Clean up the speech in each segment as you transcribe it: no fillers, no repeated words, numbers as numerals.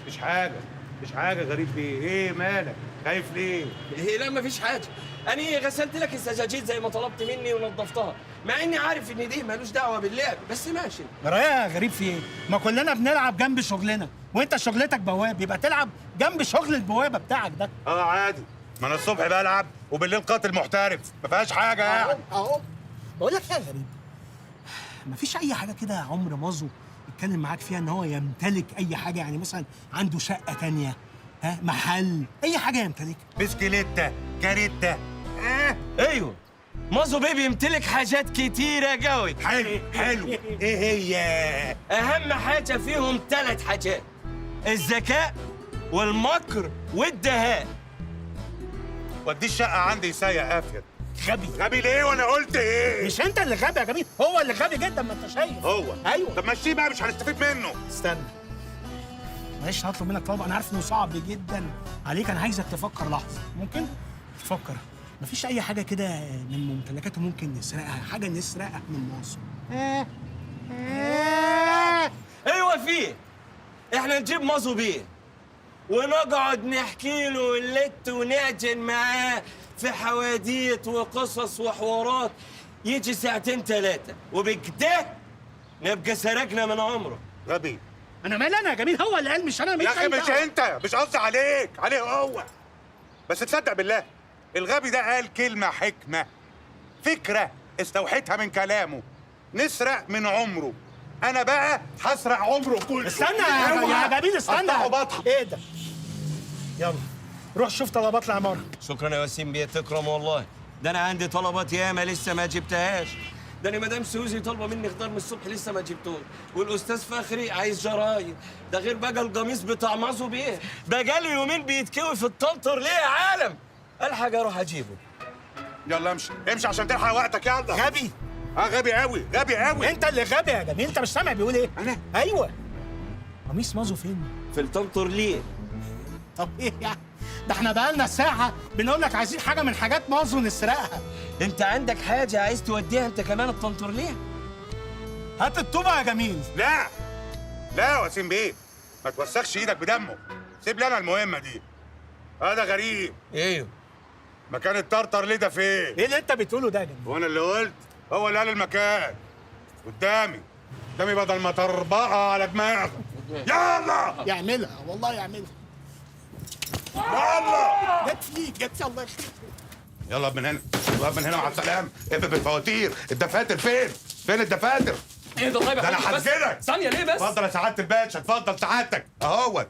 مش حاجه غريب بيه. ايه مالك خايف ليه؟ إيه لا مفيش حاجة. أنا غسلت لك السجاجيد زي ما طلبت مني ونظفتها، مع إني عارف إن دي مالوش دعوة باللعب، بس ماشي. رايح غريب في ايه؟ ما كلنا بنلعب جنب شغلنا، وانت شغلتك بواب، يبقى تلعب جنب شغل البوابه بتاعك ده. عادي، ما انا الصبح بلعب وبالليل قاتل محترف، ما فيهاش حاجه يعني. اهو بقول لك ايه يا غريب، مفيش اي حاجه كده عمر مازو يتكلم معاك فيها ان هو يمتلك اي حاجه، يعني مثلا عنده شقه تانية، محل، اي حاجه يمتلكها. بسكليتة، كاريتا. أيوه، مازو بيه بيمتلك حاجات كتيرة قوي. حلو. ايه هي؟ أهم حاجة فيهم 3 حاجات: الذكاء والمكر والدهاء. ودي الشقه عندي سايق افيد. غبي ليه وانا قلت ايه؟ مش انت اللي غبي يا جميل، هو اللي غبي جدا، ما انت شايف. هو ايوه. طب مشيه بقى، مش هنستفيد منه. استنى، معلش هطلب منك طلب، انا عارف انه صعب جدا عليك، انا عايزك تفكر لحظه. ممكن تفكر؟ مفيش اي حاجه كده من ممتلكاته ممكن نسرقها، حاجه نسرقها من مصر؟ أيوه فيه. إحنا نجيب مازو بيه ونقعد نحكي له اللت ونعجن معاه في حواديت وقصص وحوارات يجي 2 3 ساعات، وبكده نبقى سرقنا من عمره. غبي. انا مالي انا يا جميل، هو اللي قال، مش انا. يا اخي مش انت، مش قصدي عليك، عليه هو. بس تصدق بالله الغبي ده قال كلمه حكمه، فكره استوحيتها من كلامه. نسرق من عمره. انا بقى هسرق عمره كله. استنى يا جميل، استنى. بطل. ايه ده؟ يلا روح شوف طلبات العماره. شكرا يا وسيم بيه، تكرم والله. ده انا عندي طلبات ياما لسه ما جبتهاش. ده انا مدام سوزي طالبه مني خضار من الصبح لسه ما جبتوش، والاستاذ فخري عايز جرايد، ده غير بقى القميص بتاع مازو بيه بقالي يومين بيتكوي في الطنطر. ليه يا عالم؟ الحق اروح اجيبه. يلا امشي عشان تلحق وقتك. يلا. غبي. غبي قوي، غبي قوي. انت اللي غبي يا جميل، انت مش سامع بيقول ايه؟ انا؟ ايوه. قميص مازو فين؟ في الطنطر. ليه؟ طب ايه يعني؟ ده احنا بقالنا ساعة بنقول لك عايزين حاجة من حاجات مازو نسرقها. انت عندك حاجه عايز توديها انت كمان الطنطر؟ ليه؟ هات الطوبة يا جميل. لا يا وسيم بيه، ما توسخش ايدك بدمه. سيب لي انا المهمه دي. هذا غريب. ايوه. مكان الطرطر ليه ده فين؟ ايه اللي انت بتقوله ده يا جميل؟ وانا اللي قلت؟ هو اللي قال المكان. قدامي بدل ما تربقها على دماغه. يلا يعملها والله يعملها. يلا. جت فيك، جت. الله يخليك. يلا من هنا، مع السلامه. ابن الفواتير، الدفاتر فين الدفاتر؟ ايه ده؟ طيب ده انا بس هسجنك. ثانية ليه بس؟ اتفضل يا سعاده الباشا، اتفضل سعادتك اهوت.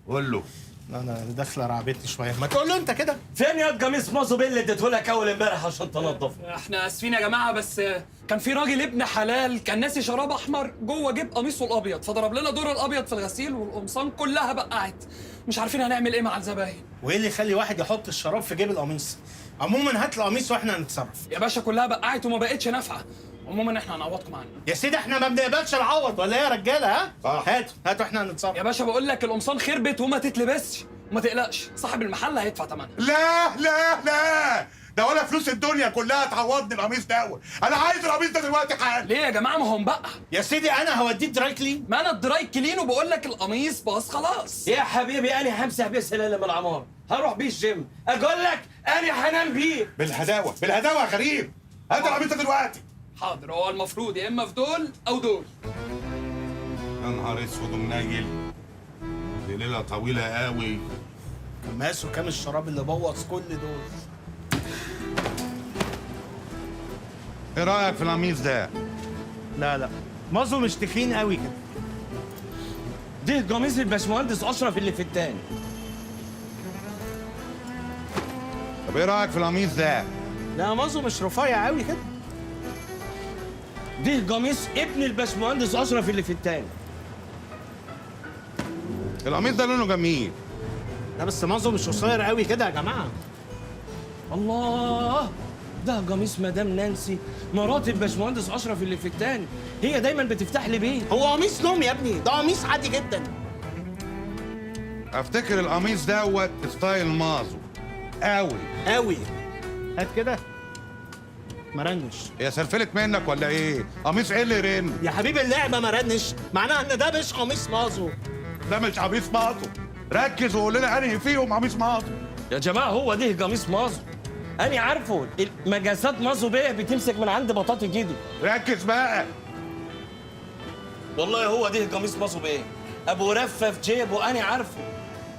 قول له. انا داخله رعبتني شويه، ما تقول له انت كده. فين يا قميص مازو بيه اللي اديته لك اول امبارح عشان تنضفه؟ احنا اسفين يا جماعة، بس كان في راجل ابن حلال كان ناسي شراب احمر جوه جيب قميصه الابيض، فضرب لنا دور الابيض في الغسيل والقمصان كلها بقعت. مش عارفين هنعمل ايه مع الزباين. وايه اللي يخلي واحد يحط الشراب في جيب القميص؟ عموما هات القميص واحنا هنتصرف. يا باشا كلها بقعت وما بقتش نافعة. عموما احنا هنعوضكم عنه. يا سيدي احنا ما بنقبلش العوض، ولا ايه يا رجاله؟ ها؟ اه. هاتوا احنا هنتصرف. يا باشا بقول لك القمصان خربت وما تتلبسش، وما تقلقش صاحب المحل هيدفع ثمنها. لا ده ولا فلوس الدنيا كلها تعوضني القميص دوت. انا عايز القميص ده دلوقتي حالا. ليه يا جماعة؟ ما هو مبقع. يا سيدي انا هوديه دراي كلين. ما انا الدراي كلين وبقول لك القميص باظ خلاص. يا حبيبي انا همسح بيه سلالم العمار، هروح بيه الجيم، اقول لك انا هنام بيه. بالهداوه يا غريب. هات القميص ده دلوقتي. حاضر، هو المفروض يا اما في دول او دول. يا نهار اسود ومنيل، دي ليله طويله قوي. ماسوا كام الشراب اللي بوظ كل دول؟ ايه رايك في القميص ده؟ لا مازو مش تخين قوي كده. ده قميص الباشمهندس اشرف اللي في التاني. طب ايه رايك في القميص ده؟ لا مازو مش رفيع قوي كده. ده قميص ابن الباشمهندس اشرف اللي في التاني. القميص ده لونه جميل. لا بس مازو مش قصير قوي كده يا جماعه. الله، ده قميص مدام نانسي مرات الباشمهندس اشرف اللي في التاني، هي دايما بتفتح لي بيه. هو قميص نوم يا ابني، ده قميص عادي جدا. افتكر القميص دوت ستايل مازو قوي. هات كده. مرنش. هي سلفلت منك ولا ايه؟ قميص ايه اللي يرن؟ يا حبيبي اللعبه مرنش، معناها ان ده مش قميص مازو. ده مش قميص مازو. ركز وقول لنا انهي فيهم قميص مازو. يا جماعه هو ده قميص مازو، انا عارفه. مجازات مازو بيه بتمسك من عند بطاطي كده. ركز بقى. والله هو ده قميص مازو بيه، ابو رفه في جيبه، انا عارفه.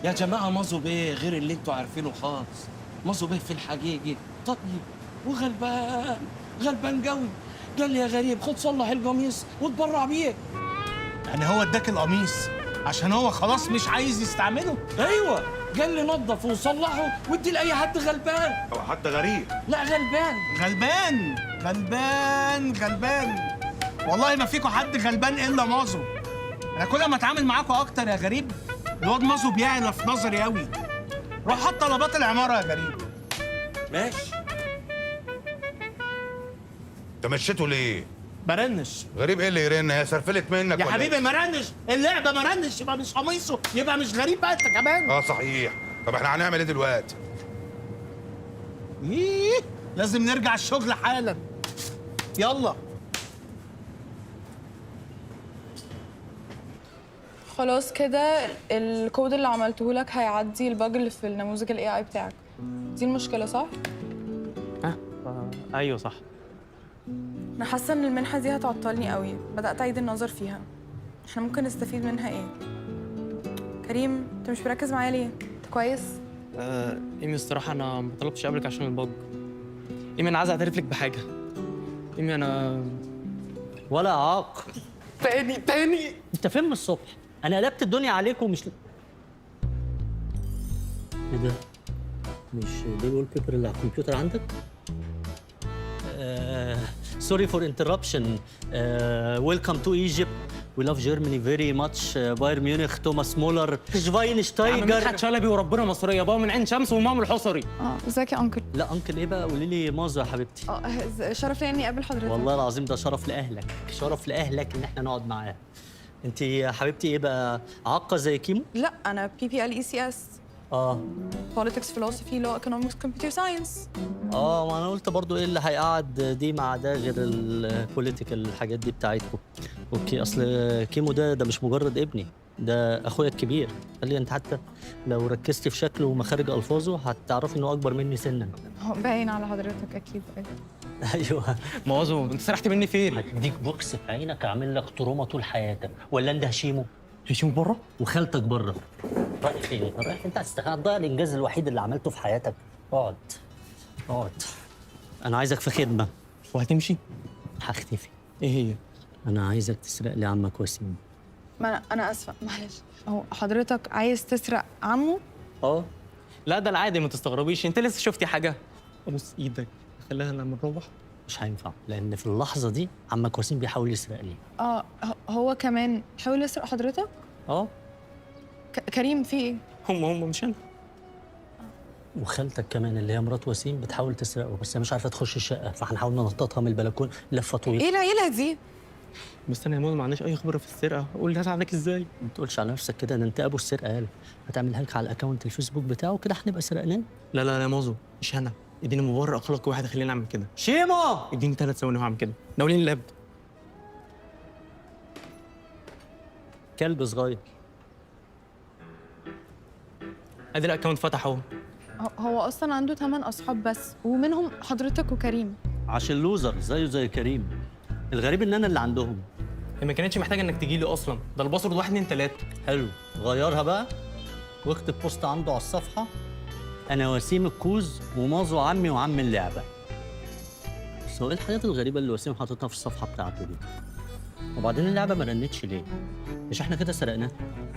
يا جماعه مازو بيه غير اللي انتوا عارفينه خالص. مازو بيه في الحقيقه طيب وغلبان، غلبان قوي. قال لي يا غريب خد صلح القميص واتبرع بيه. يعني هو اداك القميص عشان هو خلاص مش عايز يستعمله؟ ايوه، قال لي نظفه وصلحه وادي لاي حد غلبان. او حد غريب. لا غلبان. غلبان غلبان غلبان. والله ما فيكوا حد غلبان الا مازو. انا كل ما اتعامل معاكوا اكتر يا غريب الواد مازو بيعلى في نظري قوي. روح حط طلبات العماره يا غريب. ماشي. انت مشيته ليه؟ برنش غريب ايه اللي يرن؟ هي سرفلت منك يا ولا حبيبي، إيه؟ مرنش اللعبه، مرنش يبقى مش قميصه، يبقى مش غريب بقى انت كمان. اه صحيح. طب احنا هنعمل ايه دلوقتي؟ ايه، لازم نرجع الشغل حالا. يلا. خلاص كده الكود اللي عملته لك هيعدي الباج اللي في النموذج الاي اي بتاعك. دي المشكله صح؟ ايوه صح. انا حاسه ان المنحه دي هتعطلني قوي، بدات اعيد النظر فيها. احنا ممكن نستفيد منها ايه؟ كريم انت مش مركز معايا ليه؟ انت كويس؟ ايمي الصراحه انا ما طلبتش قبلك عشان الباج. ايمي انا عايز اعترف لك بحاجه. ايمي انا ولا عاق. تاني انت فين من الصبح؟ انا قلبت الدنيا عليك ومش ايه ده؟ مش دي الوول بيبر اللي على الكمبيوتر عندك؟ سوري فور انتربشن. ويلكم تو ايجيبت. وي لاف جيرماني فيري ماتش. بايرن ميونخ. توماس مولر. عم شفاينشتايجر. مدحت شلبي وربنا مصريه، بابا من عين شمس ومام الحصري. ازيك يا انكل؟ لا انكل ايه بقى؟ قولي لي مازو يا حبيبتي. شرف لي اني اقابل حضرتك. والله العظيم ده شرف لاهلك، شرف لاهلك ان احنا نقعد معاه. انت يا حبيبتي ايه بقى؟ عاقه زي كيمو؟ لا انا PPLECS. اه Politics, Philosophy, Law, Economics, Computer Science. ما انا قلت برضو ايه اللي هيقعد دي مع ده غير البوليتيكال الحاجات دي بتاعتكم. اوكي، اصل كيمو ده مش مجرد ابني، ده اخويا الكبير. قال لي انت حتى لو ركزتي في شكله ومخارج الفاظه هتعرفي انه اكبر مني سنا. هو باين على حضرتك اكيد. ايوه. موازو انت سرحت مني فين؟ هديك بوكس في عينك اعمل لك تروما طول حياتك، ولا انت هشيمه؟ هشيم بره؟ وخالتك بره. رايح فين؟ رايح انت هتضيع الانجاز الوحيد اللي عملته في حياتك. اقعد اقعد. انا عايزك في خدمه. وهتمشي؟ هختفي. ايه هي؟ انا عايزك تسرق لي عمك وسيم. ما انا اسفه معلش. هو حضرتك عايز تسرق عمه؟ لا ده العادي، ما تستغربيش. انت لسه شفتي حاجه؟ ابوس ايدك خليها لما نروح. مش هينفع، لان في اللحظه دي عمك وسيم بيحاول يسرق لي. هو كمان حاول يسرق حضرتك؟ كريم في ايه؟ هم مش انا. وخالتك كمان اللي هي مرات وسيم بتحاول تسرقه، بس هي مش عارفه تخش الشقه، فهنحاول ننططها من البلكون لفه طويله. ايه العيله دي؟ بس انا يا ماما ما عندناش اي خبره في السرقه، قول لي هساعدك ازاي؟ ما تقولش على نفسك كده، ده انت ابو السرقه. قال هتعمل هاك على الاكونت الفيسبوك بتاعه كده هنبقى سرقناه. لا يا مازو، مش انا. اديني مبرر اخلاقي واحد خليني اعمل كده. شيمو اديني 3 ثواني وهعمل كده. ناولين اللاب. كلب صغير. ادي الاكونت فتح اهو. هو اصلا عنده 8 اصحاب بس، ومنهم حضرتك وكريم. عشان لوزر زيه زي كريم. الغريب ان انا اللي عندهم. هي ما كانتش محتاجه انك تجي لي اصلا، ده الباسورد 1 2 3. حلو، غيرها بقى واكتب بوست عنده على الصفحه: انا وسيم الكوز ومازو عمي وعم اللعبه. بس هو ايه الحاجات الغريبه اللي وسيم حاططها في الصفحه بتاعته دي؟ وبعدين اللعبه ما رنتش ليه؟ مش احنا كده سرقناها؟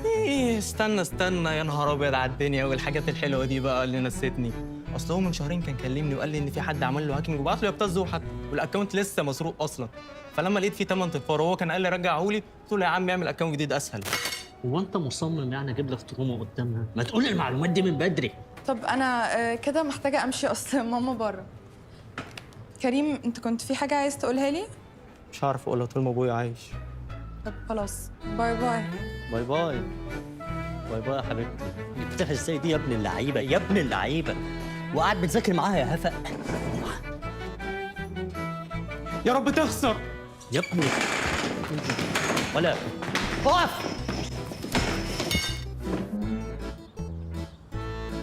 ايه استنى يا نهار ابيض على الدنيا والحاجات الحلوه دي بقى اللي نسيتني. اصل هو من شهرين كان كلمني وقال لي ان في حد عمل له هاكينج وبعت له يبتزه حتى، والاكونت لسه مسروق اصلا. فلما لقيت فيه 8 صفار وهو كان قال لي رجعه لي، قلت له يا عم اعمل اكونت جديد اسهل. هو انت مصمم يعني اجيب لك تروما قدامها؟ ما تقول المعلومات دي من بدري. طب انا كده محتاجه امشي، اصل ماما بره. كريم انت كنت في حاجه عايز تقولها لي؟ مش هعرف اقولها طول ما ابويا عايش. طب خلاص، باي باي. باي باي. باي باي يا حبيبتي. جبتها ازاي دي يا ابن اللعيبه؟ يا ابن اللعيبه. وقاعد بتذاكر معاها يا هفا. يا رب تخسر يا ابني. ولا اقف.